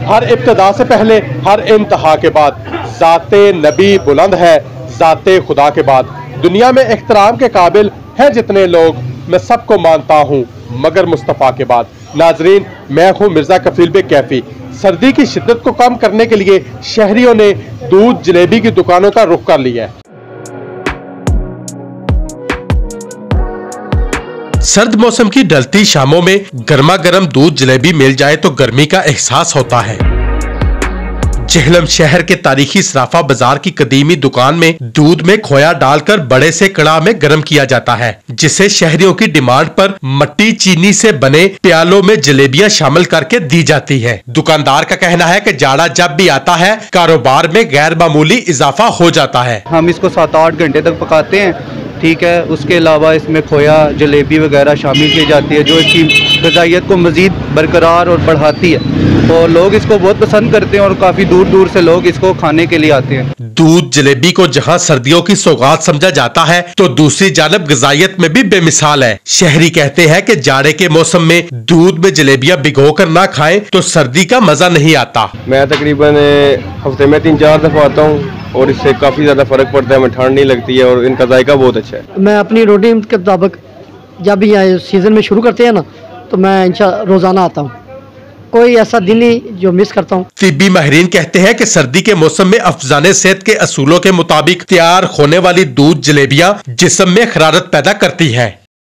हर इब्तिदा से पहले, हर इंतहा के बाद, ज़ाते नबी बुलंद है, ज़ाते खुदा के बाद। दुनिया में एहतराम के काबिल हैं जितने लोग, मैं सबको मानता हूँ मगर मुस्तफ़ा के बाद। नाजरीन, मैं हूँ मिर्ज़ा कफील बे कैफी। सर्दी की शिद्दत को कम करने के लिए शहरियों ने दूध जलेबी की दुकानों का रुख कर लिया है। सर्द मौसम की ढलती शामों में गर्मा गर्म दूध जलेबी मिल जाए तो गर्मी का एहसास होता है। जेहलम शहर के तारीखी सराफा बाजार की कदीमी दुकान में दूध में खोया डालकर बड़े से कड़ा में गर्म किया जाता है, जिसे शहरियों की डिमांड पर मट्टी चीनी से बने प्यालों में जलेबियां शामिल करके दी जाती है। दुकानदार का कहना है कि जाड़ा जब भी आता है कारोबार में गैर मामूली इजाफा हो जाता है। हम इसको 7-8 घंटे तक पकाते हैं, ठीक है। उसके अलावा इसमें खोया जलेबी वगैरह शामिल की जाती है जो इसकी ग़िज़ाइयत को मज़ीद बरकरार और बढ़ाती है, और लोग इसको बहुत पसंद करते हैं और काफ़ी दूर दूर से लोग इसको खाने के लिए आते हैं। दूध जलेबी को जहां सर्दियों की सौगात समझा जाता है तो दूसरी जानब ग़िज़ाइयत में भी बेमिसाल है। शहरी कहते हैं कि जाड़े के मौसम में दूध में जलेबियां भिगो कर ना खाएं तो सर्दी का मजा नहीं आता। मैं तकरीबन हफ्ते में 3-4 दफा आता हूँ और इससे काफ़ी ज़्यादा फ़र्क पड़ता है, हमें ठंड नहीं लगती है और इनका जायका बहुत अच्छा है। मैं अपनी रूटीन के मुताबिक जब भी सीज़न में शुरू करते हैं ना तो मैं इंशाल्लाह रोज़ाना आता हूँ, कोई ऐसा दिन नहीं जो मिस करता हूँ। तिब्बी माहिरीन कहते हैं कि सर्दी के मौसम में अफजाने सेहत के असूलों के मुताबिक तैयार होने वाली दूध जलेबियां जिस्म में हरारत पैदा करती हैं।